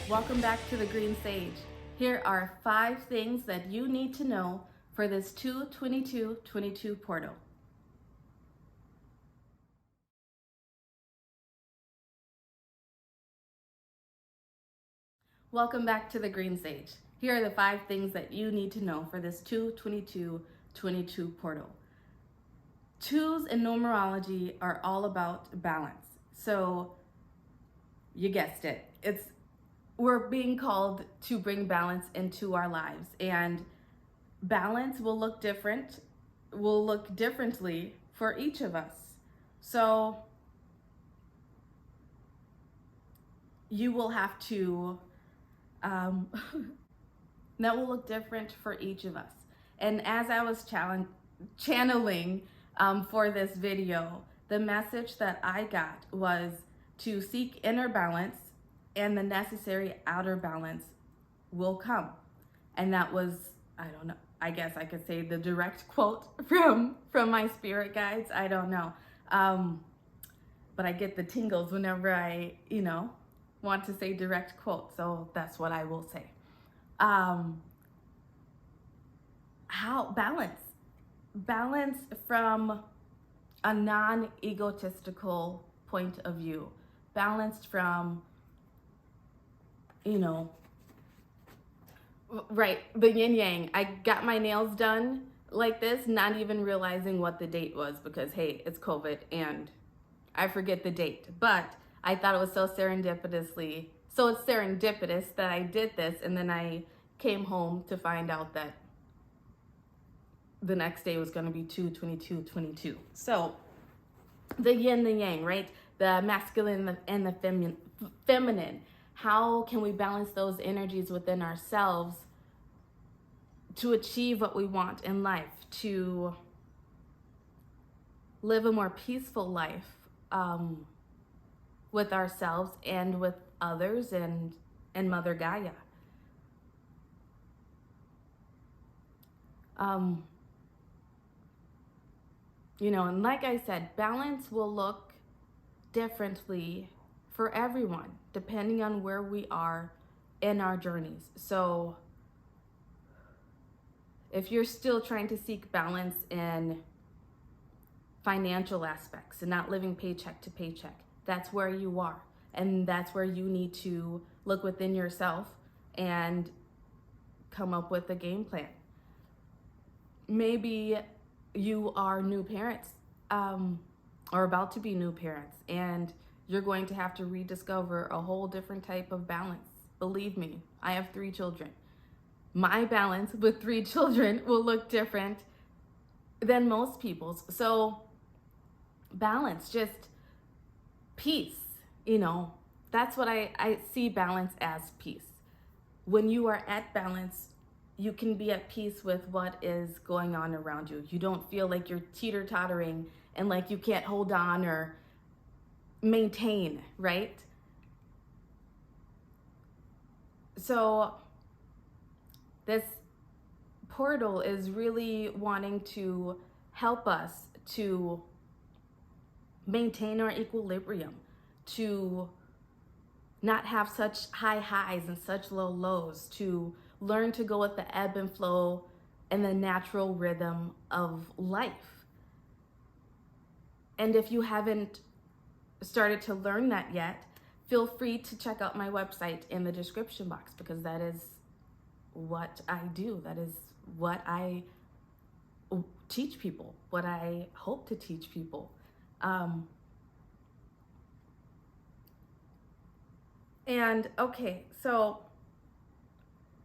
Welcome back to the Green Sage. Here are 5 things that you need to know for this 2/22/22 portal. Welcome back to the Green Sage. Here are the 5 things that you need to know for this 2/22/22 portal. 2s in numerology are all about balance. So you guessed it. We're being called to bring balance into our lives, and balance will look differently for each of us. So you will have to that will look different for each of us. And as I was channeling for this video, the message that I got was to seek inner balance, and the necessary outer balance will come. And that was, I don't know, I guess I could say the direct quote from my spirit guides. I don't know. But I get the tingles whenever I, want to say direct quote. So that's what I will say. How balance from a non-egotistical point of view, balanced from, right, the yin yang. I got my nails done like this, not even realizing what the date was, because hey, it's COVID and I forget the date. But I thought it was so it's serendipitous that I did this, and then I came home to find out that the next day was going to be 2/22/22. So the yin, the yang, right? The masculine and the feminine. How can we balance those energies within ourselves to achieve what we want in life, to live a more peaceful life with ourselves and with others and Mother Gaia? And like I said, balance will look differently for everyone, depending on where we are in our journeys. So if you're still trying to seek balance in financial aspects and not living paycheck to paycheck, that's where you are. And that's where you need to look within yourself and come up with a game plan. Maybe you are new parents, or about to be new parents, and you're going to have to rediscover a whole different type of balance. Believe me, I have 3 children. My balance with 3 children will look different than most people's. So balance, just peace, that's what I see balance as, peace. When you are at balance, you can be at peace with what is going on around you. You don't feel like you're teeter-tottering and like you can't hold on or maintain, right? So this portal is really wanting to help us to maintain our equilibrium, to not have such high highs and such low lows, to learn to go with the ebb and flow and the natural rhythm of life. And if you haven't started to learn that yet, feel free to check out my website in the description box, because that is what I do. That is what I teach people, what I hope to teach people. And okay, so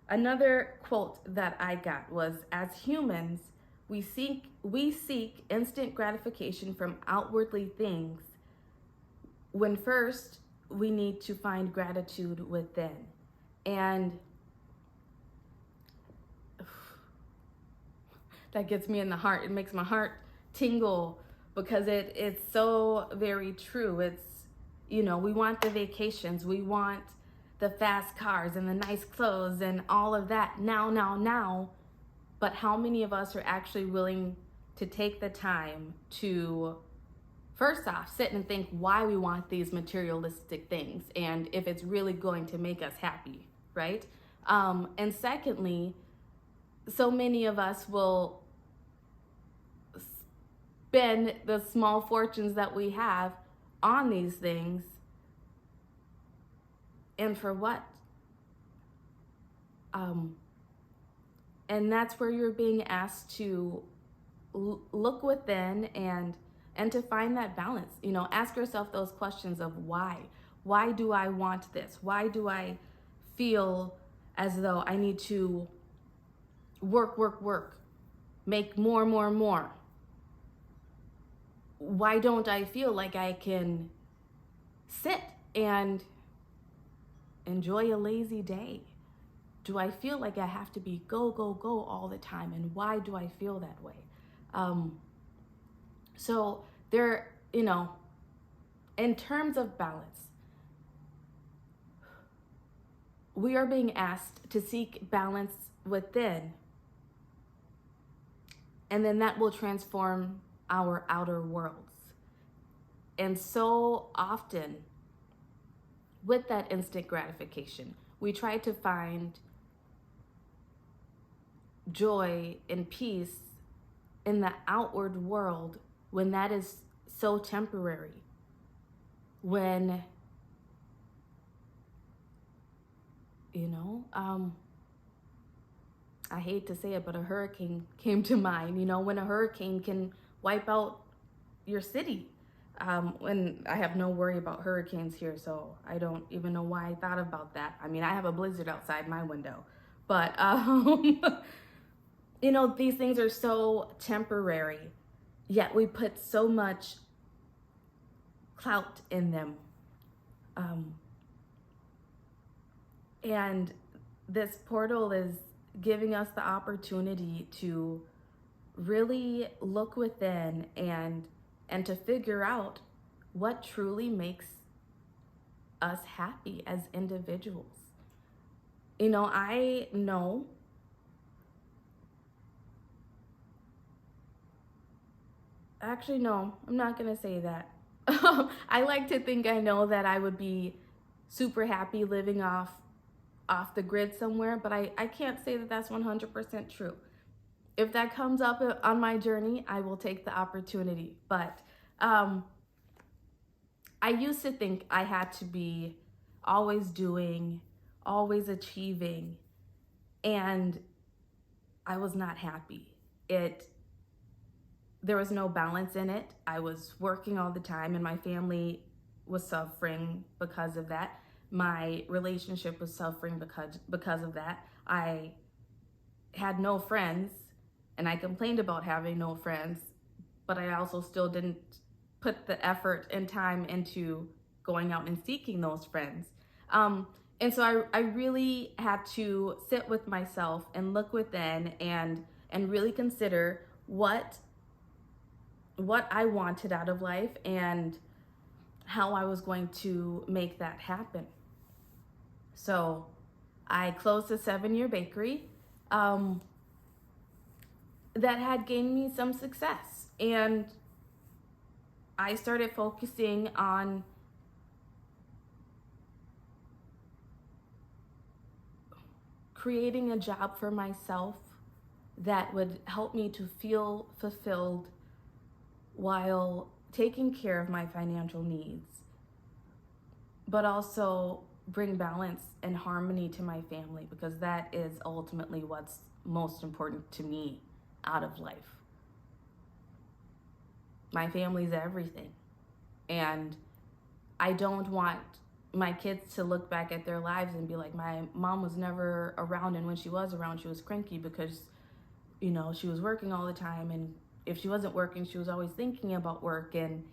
another quote that I got was, as humans, we seek instant gratification from outwardly things, when first we need to find gratitude within. And that gets me in the heart. It makes my heart tingle, because it's so very true. It's, we want the vacations, we want the fast cars and the nice clothes and all of that now. But how many of us are actually willing to take the time first off, sit and think why we want these materialistic things and if it's really going to make us happy, right? And secondly, so many of us will spend the small fortunes that we have on these things. And for what? And that's where you're being asked to look within and to find that balance. You know, ask yourself those questions of why. Why do I want this? Why do I feel as though I need to work, make more? Why don't I feel like I can sit and enjoy a lazy day? Do I feel like I have to be go all the time? And why do I feel that way? So there, you know, in terms of balance, we are being asked to seek balance within, and then that will transform our outer worlds. And so often, with that instant gratification, we try to find joy and peace in the outward world when that is so temporary. When, you know, I hate to say it, but a hurricane came to mind. You know, when a hurricane can wipe out your city. When I have no worry about hurricanes here, so I don't even know why I thought about that. I mean, I have a blizzard outside my window, but you know, these things are so temporary, yet we put so much clout in them. And this portal is giving us the opportunity to really look within and to figure out what truly makes us happy as individuals. You know, I know actually, no, I'm not gonna say that. I like to think I know that I would be super happy living off the grid somewhere, but I can't say that that's 100% true. If that comes up on my journey, I will take the opportunity. But I used to think I had to be always doing, always achieving, and I was not happy. There was no balance in it. I was working all the time, and my family was suffering because of that. My relationship was suffering because of that. I had no friends, and I complained about having no friends, but I also still didn't put the effort and time into going out and seeking those friends. And so I really had to sit with myself and look within and really consider what I wanted out of life and how I was going to make that happen. So I closed a 7-year bakery that had gained me some success. And I started focusing on creating a job for myself that would help me to feel fulfilled while taking care of my financial needs, but also bring balance and harmony to my family, because that is ultimately what's most important to me out of life. My family's everything. And I don't want my kids to look back at their lives and be like, my mom was never around, and when she was around, she was cranky because, you know, she was working all the time, and if she wasn't working, she was always thinking about work. And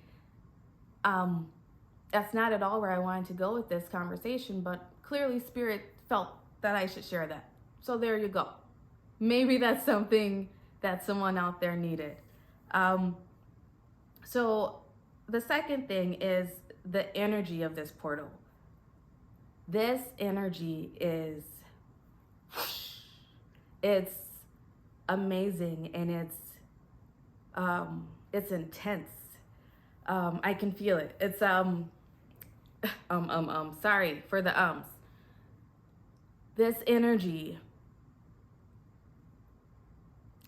that's not at all where I wanted to go with this conversation, but clearly Spirit felt that I should share that. So there you go. Maybe that's something that someone out there needed. So the second thing is the energy of this portal. This energy it's amazing, and it's intense. I can feel it. It's sorry for the ums. This energy,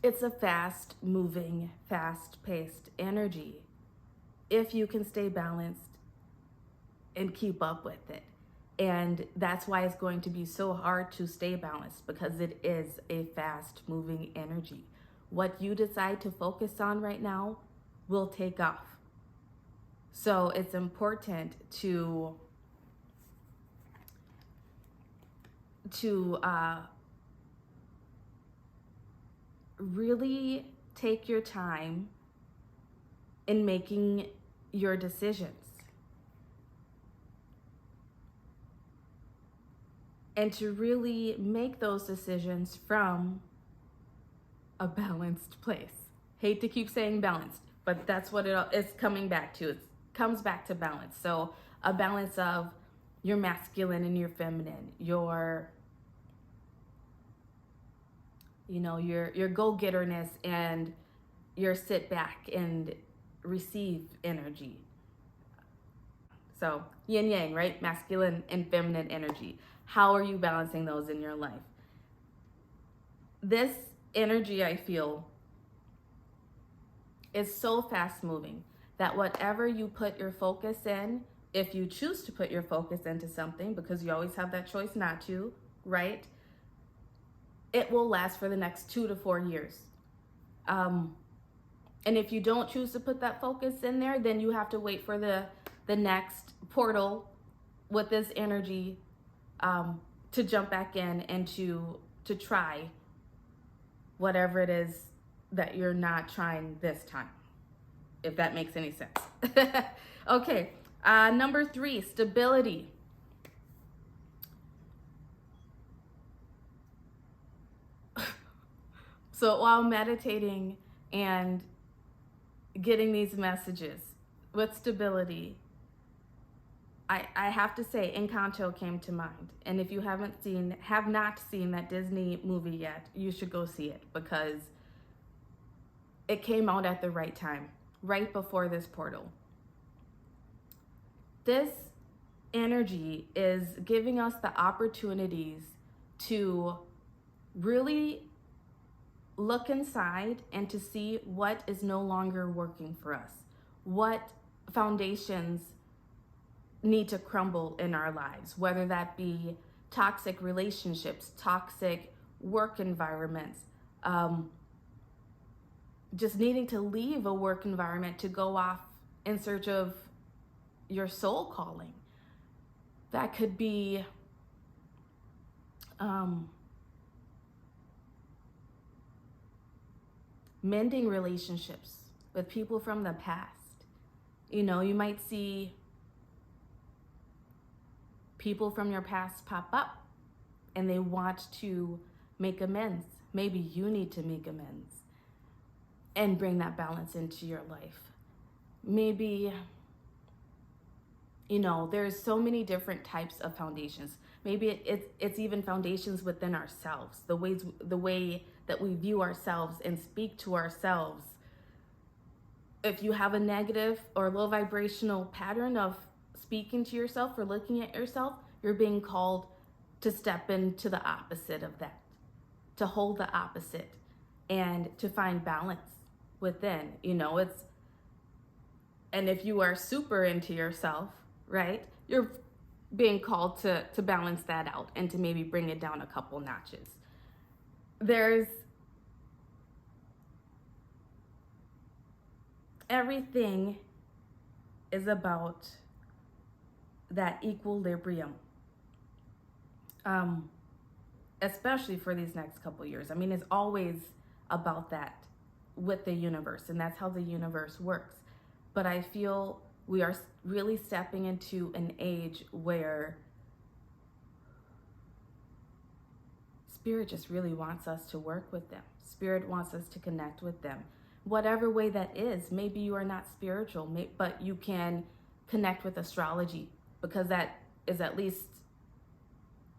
it's a fast moving, fast paced energy. If you can stay balanced and keep up with it. And that's why it's going to be so hard to stay balanced, because it is a fast moving energy. What you decide to focus on right now will take off. So it's important to really take your time in making your decisions. And to really make those decisions from a balanced place. Hate to keep saying balanced, but that's what it's coming back to. It comes back to balance. So a balance of your masculine and your feminine, your go-getterness and your sit back and receive energy. So yin yang, right? Masculine and feminine energy. How are you balancing those in your life? This energy, I feel, is so fast moving that whatever you put your focus in, if you choose to put your focus into something, because you always have that choice not to, right? It will last for the next 2 to 4 years. And if you don't choose to put that focus in there, then you have to wait for the next portal with this energy to jump back in and to try whatever it is that you're not trying this time, if that makes any sense. Okay, number 3, stability. So while meditating and getting these messages with stability, I have to say Encanto came to mind. And if you have not seen that Disney movie yet, you should go see it, because it came out at the right time, right before this portal. This energy is giving us the opportunities to really look inside and to see what is no longer working for us, what foundations need to crumble in our lives, whether that be toxic relationships, toxic work environments, just needing to leave a work environment to go off in search of your soul calling. That could be mending relationships with people from the past. You might see people from your past pop up and they want to make amends. Maybe you need to make amends and bring that balance into your life. Maybe, there's so many different types of foundations. Maybe it's even foundations within ourselves, the way that we view ourselves and speak to ourselves. If you have a negative or low vibrational pattern of speaking to yourself or looking at yourself, you're being called to step into the opposite of that, to hold the opposite and to find balance within. And if you are super into yourself, right, you're being called to balance that out and to maybe bring it down a couple notches. Everything is about that equilibrium, especially for these next couple years. I mean, it's always about that with the universe, and that's how the universe works. But I feel we are really stepping into an age where Spirit just really wants us to work with them. Spirit wants us to connect with them. Whatever way that is, maybe you are not spiritual, but you can connect with astrology, because that is at least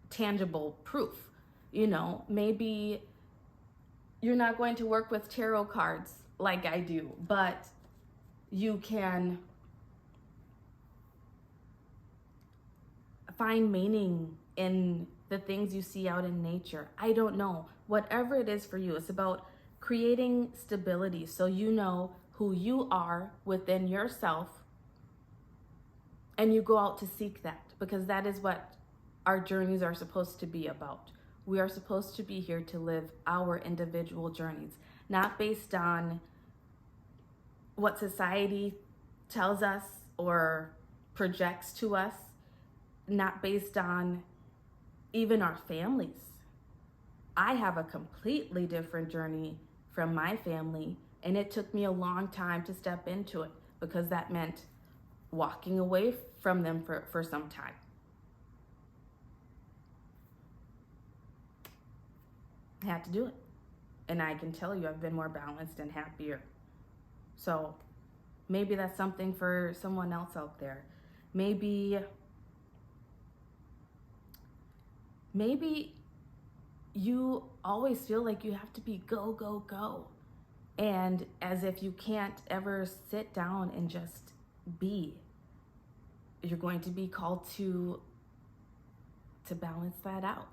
tangible proof. Maybe you're not going to work with tarot cards like I do, but you can find meaning in the things you see out in nature. I don't know. Whatever it is for you, it's about creating stability so you know who you are within yourself and you go out to seek that, because that is what our journeys are supposed to be about. We are supposed to be here to live our individual journeys, not based on what society tells us or projects to us, not based on even our families. I have a completely different journey from my family, and it took me a long time to step into it because that meant walking away from them for some time. I had to do it. And I can tell you I've been more balanced and happier. So maybe that's something for someone else out there. Maybe you always feel like you have to be go, go, go. And as if you can't ever sit down and just be. You're going to be called to balance that out.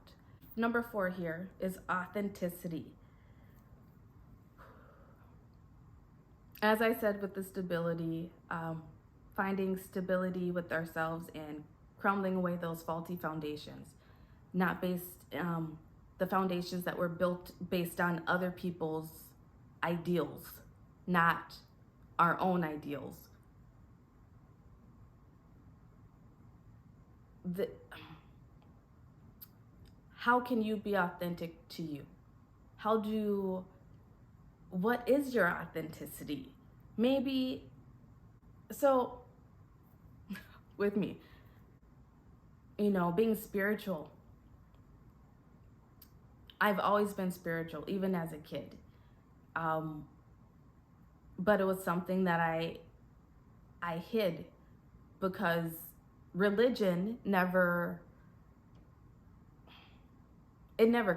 Number 4 here is authenticity. As I said with the stability, finding stability with ourselves and crumbling away those faulty foundations, not based, the foundations that were built based on other people's ideals, not our own ideals. How can you be authentic to you? What is your authenticity? Maybe, so with me, being spiritual. I've always been spiritual, even as a kid. But it was something that I hid because religion never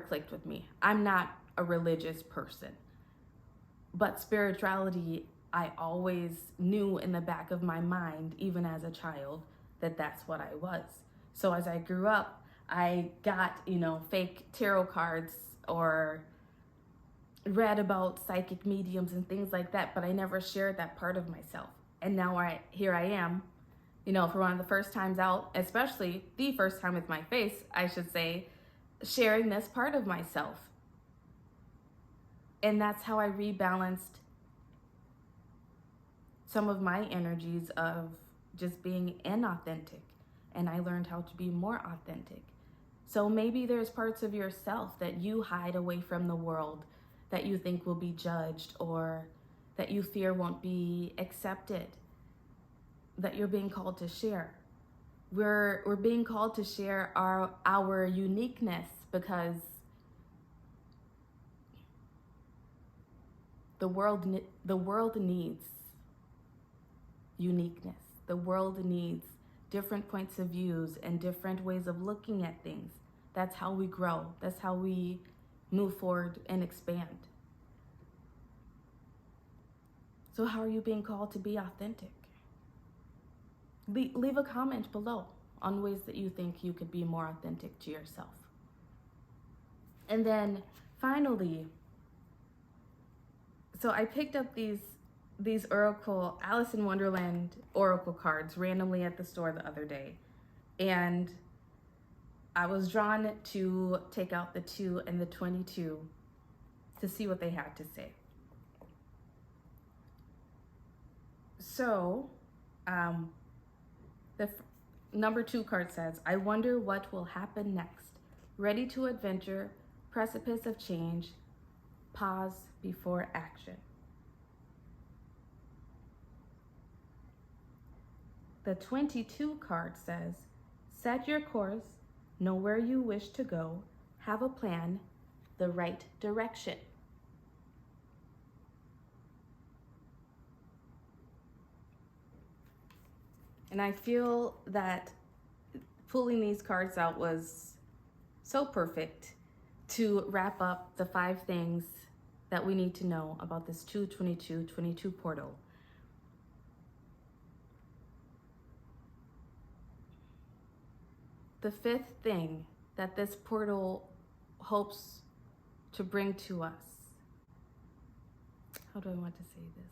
clicked with me. I'm not a religious person. But spirituality, I always knew in the back of my mind, even as a child, that that's what I was. So as I grew up, I got, fake tarot cards or read about psychic mediums and things like that, but I never shared that part of myself. And now here I am, for one of the first times out, especially the first time with my face, I should say, sharing this part of myself. And that's how I rebalanced some of my energies of just being inauthentic. And I learned how to be more authentic. So maybe there's parts of yourself that you hide away from the world that you think will be judged or that you fear won't be accepted, that you're being called to share. We're being called to share our uniqueness because the world needs uniqueness. The world needs different points of views and different ways of looking at things. That's how we grow. That's how we move forward and expand. So how are you being called to be authentic? Leave a comment below on ways that you think you could be more authentic to yourself. And then finally, so I picked up these Oracle, Alice in Wonderland Oracle cards randomly at the store the other day. And I was drawn to take out the 2 and the 22 to see what they had to say. So, the number 2 card says, I wonder what will happen next. Ready to adventure, precipice of change, pause before action. The 22 card says, set your course, know where you wish to go, have a plan, the right direction. And I feel that pulling these cards out was so perfect to wrap up the 5 things that we need to know about this 2/22/22 portal. The fifth thing that this portal hopes to bring to us. How do I want to say this?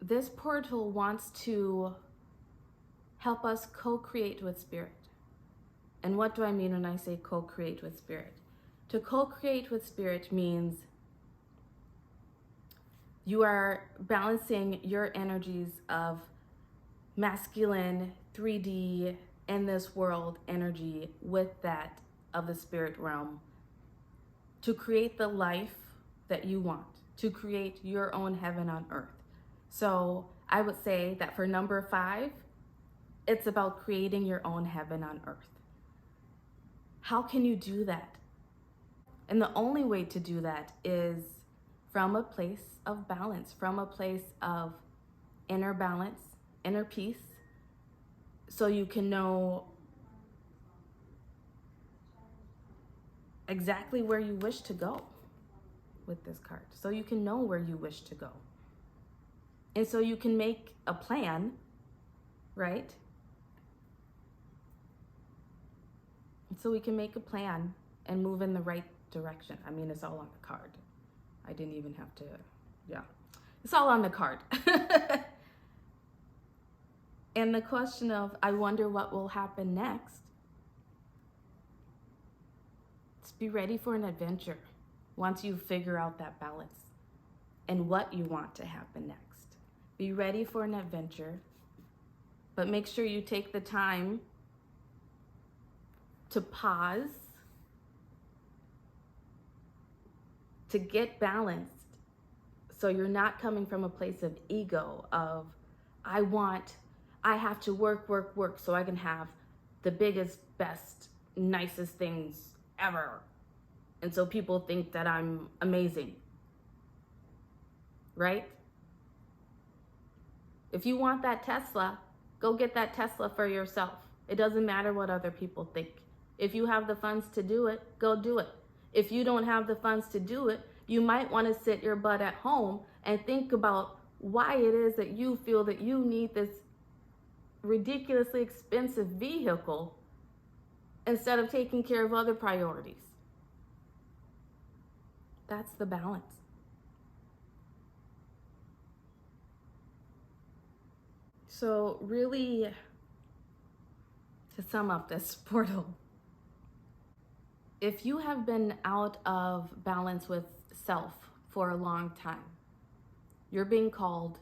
This portal wants to help us co-create with Spirit. And what do I mean when I say co-create with Spirit? To co-create with Spirit means you are balancing your energies of masculine, 3D, in this world energy with that of the spirit realm to create the life that you want, to create your own heaven on earth. So I would say that for number 5, it's about creating your own heaven on earth. How can you do that? And the only way to do that is from a place of balance, from a place of inner balance, inner peace, so you can know exactly where you wish to go with this card. So you can know where you wish to go. And so you can make a plan, right? And so we can make a plan and move in the right direction. I mean, it's all on the card. I didn't even have to, yeah. It's all on the card. And the question of, I wonder what will happen next. Just be ready for an adventure once you figure out that balance and what you want to happen next. Be ready for an adventure, but make sure you take the time to pause, to get balanced, so you're not coming from a place of ego of, I have to work so I can have the biggest, best, nicest things ever. And so people think that I'm amazing, right? If you want that Tesla, go get that Tesla for yourself. It doesn't matter what other people think. If you have the funds to do it, go do it. If you don't have the funds to do it, you might want to sit your butt at home and think about why it is that you feel that you need this ridiculously expensive vehicle instead of taking care of other priorities. That's the balance. So really, to sum up this portal, if you have been out of balance with self for a long time, you're being called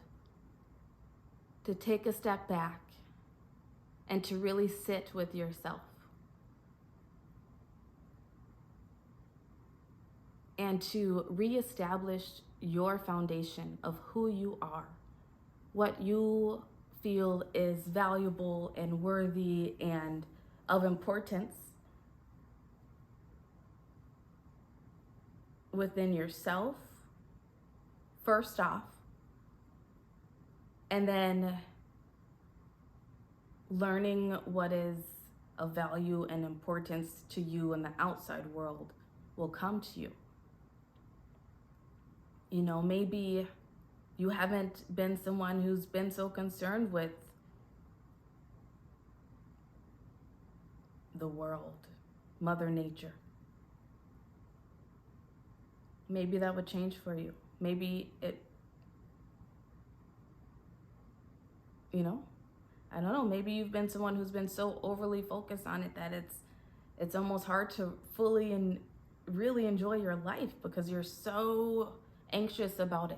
to take a step back and to really sit with yourself. And to reestablish your foundation of who you are, what you feel is valuable and worthy and of importance within yourself, first off, and then learning what is of value and importance to you in the outside world will come to you. You know, maybe you haven't been someone who's been so concerned with the world, Mother Nature. Maybe that would change for you. Maybe it, you know, I don't know. Maybe you've been someone who's been so overly focused on it that it's almost hard to fully and really enjoy your life because you're so anxious about it.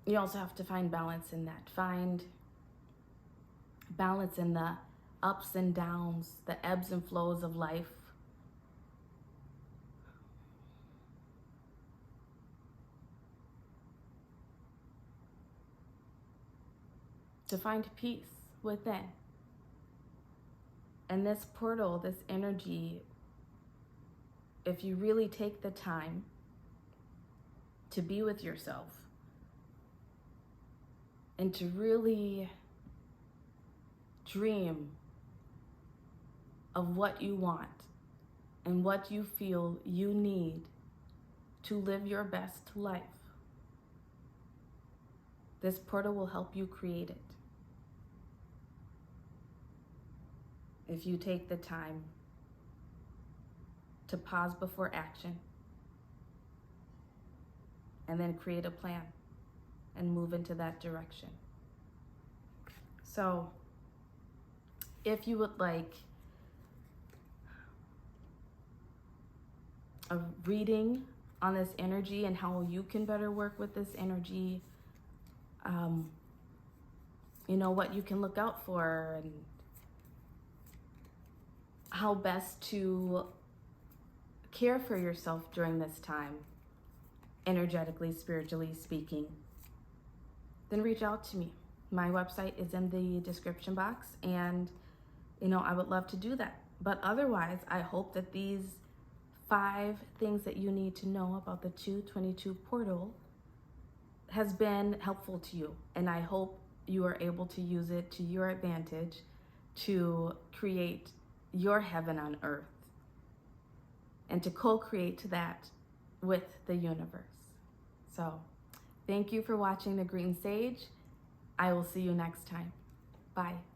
You also have to find balance in that. Find balance in the ups and downs, the ebbs and flows of life. To find peace within. And this portal, this energy, if you really take the time to be with yourself and to really dream of what you want and what you feel you need to live your best life, This portal will help you create it. If you take the time to pause before action and then create a plan and move into that direction. So if you would like a reading on this energy and how you can better work with this energy, you know, what you can look out for and how best to care for yourself during this time, energetically, spiritually speaking, then reach out to me. My website is in the description box, and you know, I would love to do that. But otherwise, I hope that these 5 things that you need to know about the 222 portal has been helpful to you, and I hope you are able to use it to your advantage to create your heaven on earth and to co-create that with the universe. So thank you for watching The Green Sage. I will see you next time. Bye.